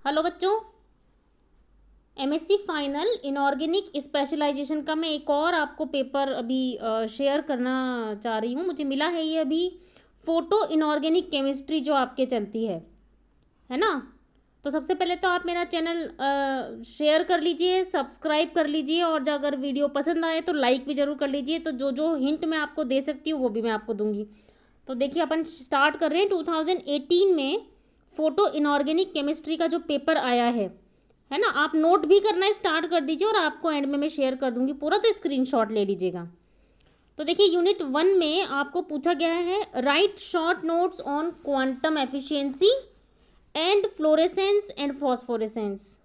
Hello बच्चों, MSc final inorganic specialisation का मैं एक और आपको पेपर अभी शेयर करना चाह रही हूँ। मुझे मिला है ये अभी फोटो इनऑर्गेनिक केमिस्ट्री जो आपके चलती है ना। तो सबसे पहले तो आप मेरा चैनल शेयर कर लीजिए, सब्सक्राइब कर लीजिए, और जो अगर वीडियो पसंद आए तो लाइक भी ज़रूर कर लीजिए। तो जो जो हिंट मैं आपको दे सकती हूँ वो भी मैं आपको दूंगी। तो देखिए, अपन स्टार्ट कर रहे हैं 2018 में फोटो इनऑर्गेनिक केमिस्ट्री का जो पेपर आया है ना। आप नोट भी करना स्टार्ट कर दीजिए और आपको एंड में मैं शेयर कर दूंगी पूरा, तो स्क्रीनशॉट ले लीजिएगा। तो देखिए, यूनिट 1 में आपको पूछा गया है right short notes on quantum efficiency and fluorescence and phosphorescence,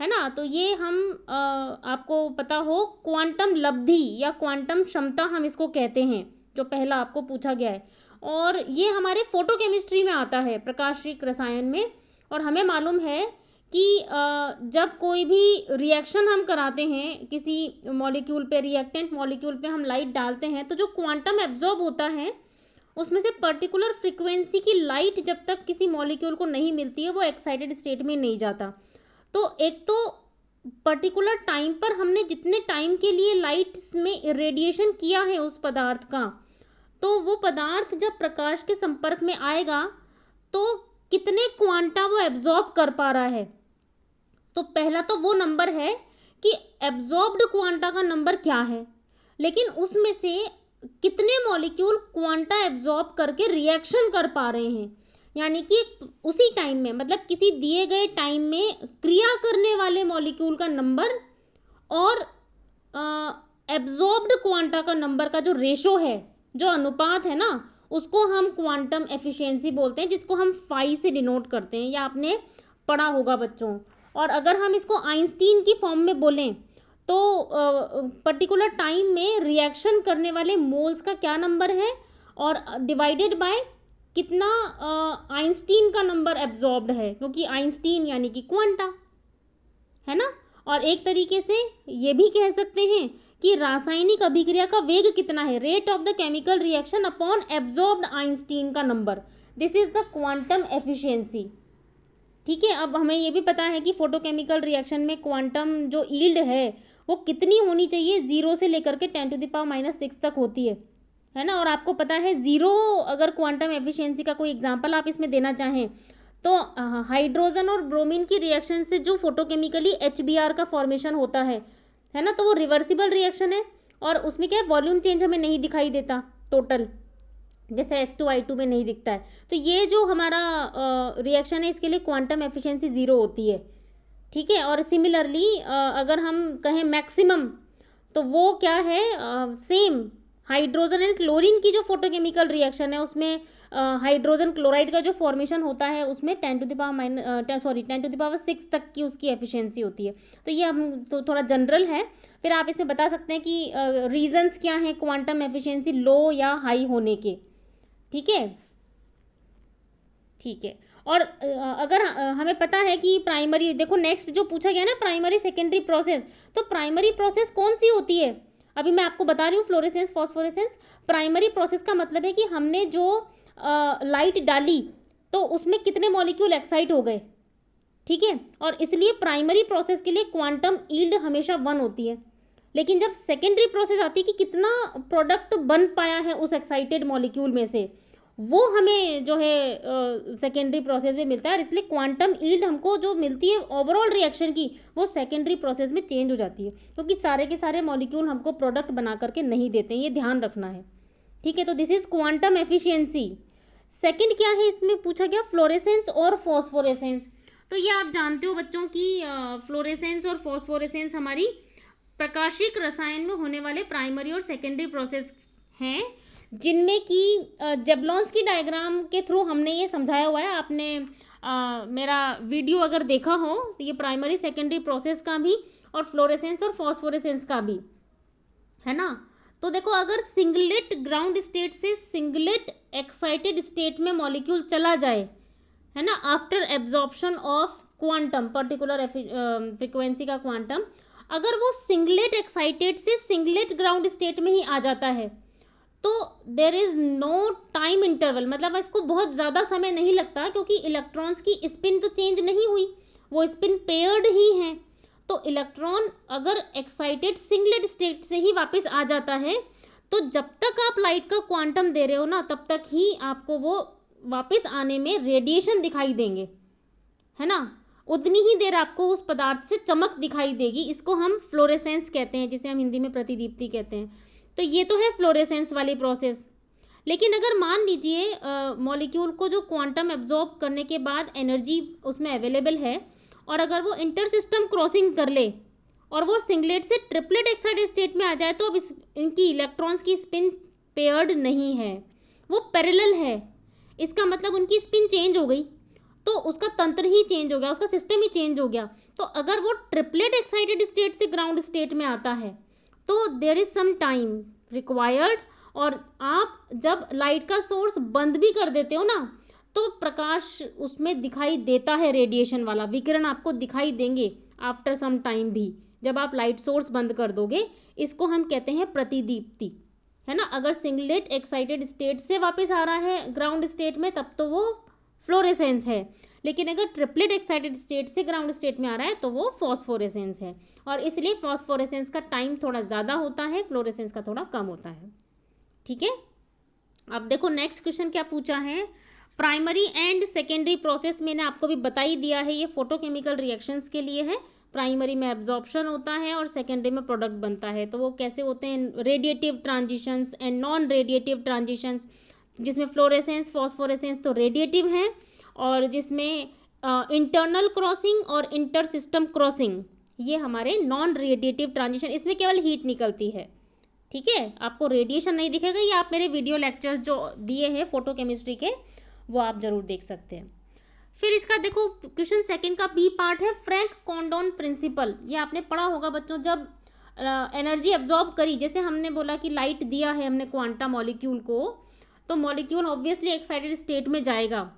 है ना। तो ये हम आपको पता हो क्वांटम लब्धि या क्वांटम क्षमता हम इसको कहते हैं, जो पहला आपको पूछा गया है। और ये हमारे फोटोकेमिस्ट्री में आता है, प्रकाशिक रसायन में। और हमें मालूम है कि जब कोई भी रिएक्शन हम कराते हैं किसी मॉलिक्यूल पे, रिएक्टेंट मॉलिक्यूल पे हम लाइट डालते हैं, तो जो क्वांटम एब्जॉर्ब होता है उसमें से पर्टिकुलर फ्रीक्वेंसी की लाइट जब तक किसी मॉलिक्यूल को नहीं मिलती है वो एक्साइटेड स्टेट में नहीं जाता। तो एक तो पर्टिकुलर टाइम पर हमने जितने टाइम के लिए लाइट में इरेडिएशन किया है उस पदार्थ का, तो वो पदार्थ जब प्रकाश के संपर्क में आएगा तो कितने क्वांटा वो एब्जॉर्ब कर पा रहा है। तो पहला तो वो नंबर है कि एब्जॉर्ब्ड क्वांटा का नंबर क्या है, लेकिन उसमें से कितने मॉलिक्यूल क्वांटा एब्जॉर्ब करके रिएक्शन कर पा रहे हैं, यानी कि उसी टाइम में, मतलब किसी दिए गए टाइम में क्रिया करने वाले मॉलिक्यूल का नंबर और एब्जॉर्ब्ड क्वांटा का नंबर का जो रेशो है, जो अनुपात है ना, उसको हम क्वांटम एफिशिएंसी बोलते हैं, जिसको हम फाई से डिनोट करते हैं। या आपने पढ़ा होगा बच्चों। और अगर हम इसको आइंस्टीन की फॉर्म में बोलें तो पर्टिकुलर टाइम में रिएक्शन करने वाले मोल्स का क्या नंबर है और डिवाइडेड बाय कितना आइंस्टीन का नंबर एब्जॉर्ब्ड है, क्योंकि आइंस्टीन यानी कि क्वांटा, है ना। और एक तरीके से ये भी कह सकते हैं कि रासायनिक अभिक्रिया का वेग कितना है, rate of the chemical reaction upon absorbed Einstein का number, this is the quantum efficiency. ठीक है, अब हमें ये भी पता है कि फोटोकेमिकल रिएक्शन में क्वांटम जो यील्ड है वो कितनी होनी चाहिए, 0 से लेकर के 10⁻⁻⁶ तक होती है ना। और आपको पता है 0 अगर क्वांटम एफिशिएंसी का कोई एग्जांपल आप इसमें देना चाहें तो हाइड्रोजन और ब्रोमीन की रिएक्शन से जो फोटोकेमिकली HBr का फॉर्मेशन होता है ना, तो वो रिवर्सिबल रिएक्शन है और उसमें क्या है, वॉल्यूम चेंज हमें नहीं दिखाई देता टोटल, जैसे H2I2 में नहीं दिखता है। तो ये जो हमारा रिएक्शन है इसके लिए क्वांटम एफिशिएंसी 0 होती है। ठीक है, और सिमिलरली अगर हम कहें मैक्सिमम, तो वो क्या है, सेम हाइड्रोजन एंड क्लोरीन की जो फोटोकेमिकल रिएक्शन है उसमें हाइड्रोजन क्लोराइड का जो फॉर्मेशन होता है उसमें 10⁻6 तक की उसकी एफिशिएंसी होती है। तो ये हम तो थोड़ा जनरल है। फिर आप इसमें बता सकते हैं कि रीजंस क्या हैं क्वांटम एफिशिएंसी लो या हाई होने के। ठीक है, ठीक है। और अगर हमें पता है कि प्राइमरी, देखो नेक्स्ट जो पूछा गया ना, प्राइमरी सेकेंडरी प्रोसेस, तो प्राइमरी प्रोसेस कौन सी होती है, अभी मैं आपको बता रही हूँ, फ्लोरेसेंस फॉस्फोरेसेंस। प्राइमरी प्रोसेस का मतलब है कि हमने जो लाइट डाली तो उसमें कितने मॉलिक्यूल एक्साइट हो गए। ठीक है, और इसलिए प्राइमरी प्रोसेस के लिए क्वांटम यील्ड हमेशा 1 होती है। लेकिन जब सेकेंडरी प्रोसेस आती है कि कितना प्रोडक्ट बन पाया है उस एक्साइटेड मॉलिक्यूल में से, वो हमें जो है सेकेंडरी प्रोसेस में मिलता है। और इसलिए क्वांटम यील्ड हमको जो मिलती है ओवरऑल रिएक्शन की, वो सेकेंडरी प्रोसेस में चेंज हो जाती है, क्योंकि सारे के सारे मॉलिक्यूल हमको प्रोडक्ट बना करके नहीं देते हैं, ये ध्यान रखना है। ठीक है, तो this is quantum efficiency. Second क्या है इसमें पूछा गया, फ्लोरेसेंस और फॉस्फोरेसेंस। तो ये आप जानते हो बच्चों की फ्लोरेसेंस और फॉस्फोरेसेंस हमारी प्रकाशिक रसायन में होने वाले प्राइमरी और सेकेंडरी प्रोसेस हैं, जिनमें कि जेबलॉन्स की डायग्राम के थ्रू हमने ये समझाया हुआ है। आपने मेरा वीडियो अगर देखा हो तो ये प्राइमरी सेकेंडरी प्रोसेस का भी और फ्लोरेसेंस और फॉस्फोरेसेंस का भी, है ना। तो देखो, अगर सिंगलेट ग्राउंड स्टेट से सिंगलेट एक्साइटेड स्टेट में मॉलिक्यूल चला जाए, है ना, after absorption of quantum, particular frequency का क्वांटम, अगर वो सिंगलेट एक्साइटेड से सिंगलेट ग्राउंड स्टेट में ही आ जाता है तो there is no time interval, मतलब इसको बहुत ज़्यादा समय नहीं लगता, क्योंकि इलेक्ट्रॉन्स की स्पिन तो चेंज नहीं हुई, वो स्पिन पेयर्ड ही हैं। तो इलेक्ट्रॉन अगर एक्साइटेड सिंगलेट स्टेट से ही वापस आ जाता है, तो जब तक आप लाइट का क्वांटम दे रहे हो ना, तब तक ही आपको वो वापस आने में रेडिएशन दिखाई देंगे, है ना। उतनी ही देर आपको उस पदार्थ से चमक दिखाई देगी। इसको हम फ्लोरेसेंस कहते हैं, जिसे हम हिंदी में प्रतिदीप्ति कहते हैं। तो ये तो है फ्लोरेसेंस वाली प्रोसेस। लेकिन अगर मान लीजिए मॉलिक्यूल को जो क्वांटम एब्जॉर्ब करने के बाद एनर्जी उसमें अवेलेबल है, और अगर वो इंटर सिस्टम क्रॉसिंग कर ले और वो सिंगलेट से ट्रिपलेट एक्साइटेड स्टेट में आ जाए, तो अब इनकी इलेक्ट्रॉन्स की स्पिन पेयर्ड नहीं है, वो पैरेलल है। इसका मतलब उनकी स्पिन चेंज हो गई, तो उसका तंत्र ही चेंज हो गया, उसका सिस्टम ही चेंज हो गया। तो अगर वो ट्रिपलेट एक्साइटेड स्टेट से ग्राउंड स्टेट में आता है, तो there is some time required. और आप जब लाइट का सोर्स बंद भी कर देते हो ना, तो प्रकाश उसमें दिखाई देता है, रेडिएशन वाला विकिरण आपको दिखाई देंगे आफ्टर सम टाइम भी, जब आप लाइट सोर्स बंद कर दोगे। इसको हम कहते हैं प्रतिदीप्ति, है ना। अगर सिंगलेट एक्साइटेड स्टेट से वापस आ रहा है ग्राउंड स्टेट में, तब तो वो फ्लोरेसेंस है। लेकिन अगर ट्रिपलेट एक्साइटेड स्टेट से ग्राउंड स्टेट में आ रहा है, तो वो फॉस्फोरेसेंस है। और इसलिए फॉस्फोरेसेंस का टाइम थोड़ा ज़्यादा होता है, फ्लोरेसेंस का थोड़ा कम होता है। ठीक है। अब देखो नेक्स्ट क्वेश्चन क्या पूछा है। प्राइमरी एंड सेकेंडरी प्रोसेस मैंने आपको भी बता ही दिया है, ये फोटोकेमिकल रिएक्शंस के लिए है। प्राइमरी में एब्जॉर्प्शन होता है और सेकेंडरी में प्रोडक्ट बनता है। तो वो कैसे होते हैं, radiative transitions and non radiative transitions, जिसमें फ्लोरेसेंस फॉस्फोरेसेंस तो रेडिएटिव हैं, और जिसमें इंटरनल क्रॉसिंग और इंटर सिस्टम क्रॉसिंग ये हमारे नॉन रेडिएटिव ट्रांजिशन, इसमें केवल हीट निकलती है। ठीक है, आपको रेडिएशन नहीं दिखेगा। ये आप मेरे वीडियो लेक्चर्स जो दिए हैं फोटोकेमिस्ट्री के, वो आप ज़रूर देख सकते हैं। फिर इसका देखो क्वेश्चन सेकंड का बी पार्ट है, फ्रैंक कोंडोन प्रिंसिपल। ये आपने पढ़ा होगा बच्चों, जब एनर्जी एब्जॉर्ब करी, जैसे हमने बोला कि लाइट दिया है हमने क्वांटा मॉलिक्यूल को, तो मॉलिक्यूल ऑब्वियसली एक्साइटेड स्टेट में जाएगा,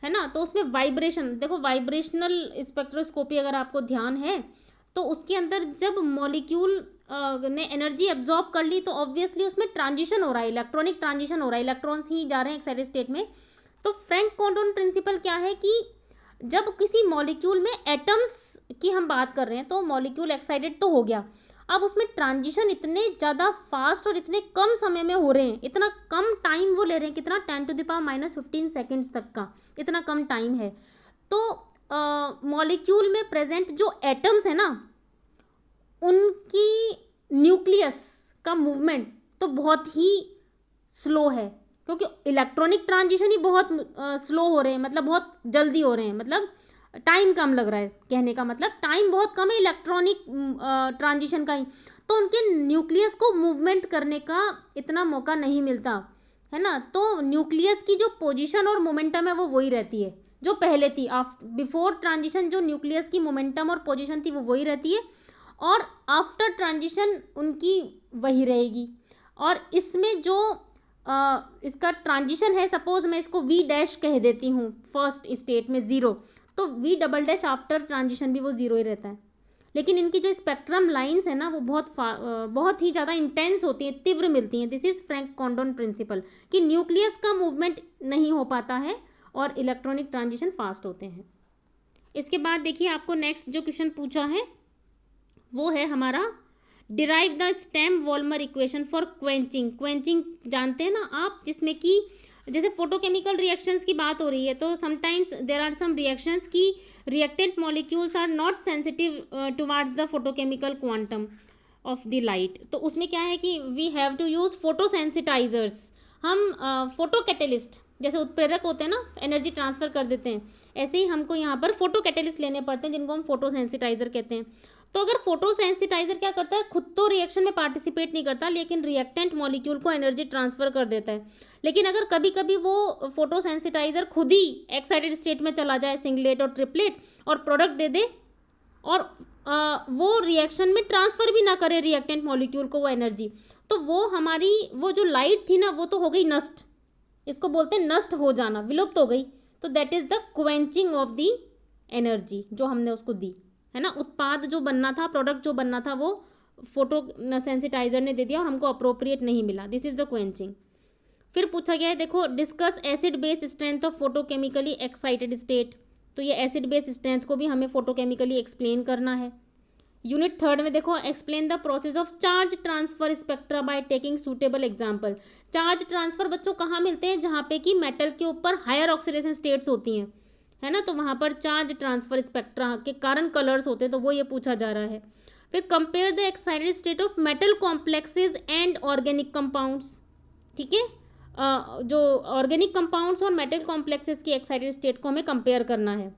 है ना। तो उसमें वाइब्रेशन, देखो वाइब्रेशनल स्पेक्ट्रोस्कोपी अगर आपको ध्यान है, तो उसके अंदर जब मॉलिक्यूल ने एनर्जी एब्जॉर्ब कर ली, तो ऑब्वियसली उसमें ट्रांजिशन हो रहा है, इलेक्ट्रॉनिक ट्रांजिशन हो रहा है, इलेक्ट्रॉन्स ही जा रहे हैं एक्साइटेड स्टेट में। तो फ्रैंक कोंडोन प्रिंसिपल क्या है कि जब किसी मॉलिक्यूल में एटम्स की हम बात कर रहे हैं, तो मॉलिक्यूल एक्साइटेड तो हो गया, अब उसमें ट्रांजिशन इतने ज़्यादा फास्ट और इतने कम समय में हो रहे हैं, इतना कम टाइम वो ले रहे हैं, कितना 10⁻⁻15 सेकेंड्स तक का इतना कम टाइम है। तो मॉलिक्यूल में प्रेजेंट जो एटम्स है ना, उनकी न्यूक्लियस का मूवमेंट तो बहुत ही स्लो है, क्योंकि इलेक्ट्रॉनिक ट्रांजिशन ही बहुत स्लो हो रहे हैं, मतलब बहुत जल्दी हो रहे हैं, मतलब टाइम कम लग रहा है। कहने का मतलब टाइम बहुत कम है इलेक्ट्रॉनिक ट्रांजिशन का ही, तो उनके न्यूक्लियस को मूवमेंट करने का इतना मौका नहीं मिलता, है ना। तो न्यूक्लियस की जो पोजीशन और मोमेंटम है वो वही रहती है जो पहले थी। बिफोर ट्रांजिशन जो न्यूक्लियस की मोमेंटम और पोजीशन थी वो वही रहती है, और आफ्टर ट्रांजिशन उनकी वही रहेगी। और इसमें जो इसका ट्रांजिशन है, सपोज मैं इसको वी डैश कह देती हूँ फर्स्ट स्टेट में 0, तो v double dash after transition भी वो 0 ही रहता है। लेकिन इनकी जो स्पेक्ट्रम लाइंस है ना, वो बहुत ही ज़्यादा इंटेंस होती हैं, तीव्र मिलती हैं। This is Franck Condon principle, कि न्यूक्लियस का मूवमेंट नहीं हो पाता है और इलेक्ट्रॉनिक ट्रांजिशन फास्ट होते हैं। इसके बाद देखिए आपको नेक्स्ट जो क्वेश्चन पूछा है वो है हमारा, derive the Stern Volmer equation for quenching. Quenching जानते हैं ना आप, जिसमें कि जैसे फोटोकेमिकल रिएक्शंस की बात हो रही है, तो sometimes there are some reactions की reactant molecules are not sensitive towards the photochemical quantum of the light. तो उसमें क्या है कि we have to use photosensitizers. हम फोटो कैटेलिस्ट, जैसे उत्प्रेरक होते हैं ना, एनर्जी ट्रांसफ़र कर देते हैं, ऐसे ही हमको यहाँ पर फोटो कैटेलिस्ट लेने पड़ते हैं, जिनको हम फोटोसेंसिटाइजर कहते हैं। तो अगर फोटोसेंसिटाइजर क्या करता है, खुद तो रिएक्शन में पार्टिसिपेट नहीं करता, लेकिन रिएक्टेंट मॉलिक्यूल को एनर्जी ट्रांसफ़र कर देता है। लेकिन अगर कभी कभी वो फोटोसेंसिटाइजर खुद ही एक्साइटेड स्टेट में चला जाए, सिंगलेट और ट्रिपलेट, और प्रोडक्ट दे दे, और वो रिएक्शन में ट्रांसफ़र भी ना करे रिएक्टेंट मॉलिक्यूल को वो एनर्जी, तो वो हमारी वो जो लाइट थी ना, वो तो हो गई नष्ट। इसको बोलते हैं नष्ट हो जाना, विलुप्त हो गई। तो that is the quenching of the energy जो हमने उसको दी, है ना। उत्पाद जो बनना था, प्रोडक्ट जो बनना था, वो फोटो सेंसिटाइजर ने दे दिया और हमको अप्रोप्रिएट नहीं मिला। This is the quenching. फिर पूछा गया है, देखो discuss acid base strength of photochemically excited state. तो ये एसिड बेस स्ट्रेंथ को भी हमें फोटोकेमिकली एक्सप्लेन करना है। यूनिट 3 में देखो, explain the process of charge transfer spectra by taking suitable example. Charge transfer बच्चों कहाँ मिलते हैं? जहाँ पे कि मेटल के ऊपर हायर ऑक्सीडेशन स्टेट्स होती हैं, है ना, तो वहाँ पर चार्ज ट्रांसफर स्पेक्ट्रा के कारण कलर्स होते हैं, तो वो ये पूछा जा रहा है। फिर compare the excited state of metal complexes and organic compounds, ठीक है, जो ऑर्गेनिक कंपाउंड्स और मेटल कॉम्प्लेक्सेस की एक्साइटेड स्टेट को हमें कंपेयर करना है।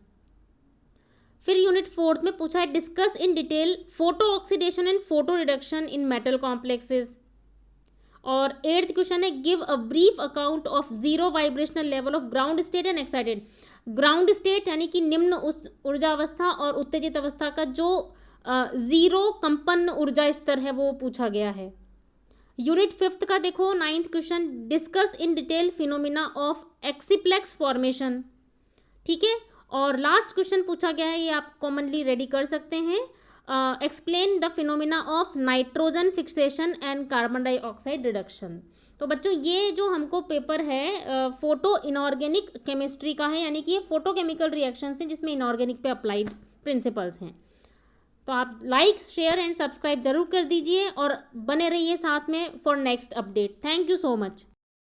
फिर यूनिट 4 में पूछा है, discuss in detail photo oxidation and photo reduction in metal complexes. और 8th क्वेश्चन है, give a brief account of zero vibrational level of ground state and excited. Ground state यानी कि निम्न ऊर्जा अवस्था और उत्तेजित अवस्था का जो जीरो कंपन ऊर्जा स्तर है वो पूछा गया है। यूनिट 5 का देखो 9th question, discuss in detail phenomena of exciplex formation, ठीक है। और लास्ट क्वेश्चन पूछा गया है, ये आप कॉमनली रेडी कर सकते हैं, explain the phenomena of nitrogen fixation and carbon dioxide reduction. तो बच्चों ये जो हमको पेपर है फोटो इनऑर्गेनिक केमिस्ट्री का है, यानी कि ये फोटोकेमिकल रिएक्शंस हैं जिसमें इनऑर्गेनिक पे अप्लाइड प्रिंसिपल्स हैं। तो आप लाइक शेयर एंड सब्सक्राइब जरूर कर दीजिए और बने रहिए साथ में for next update. Thank you so much.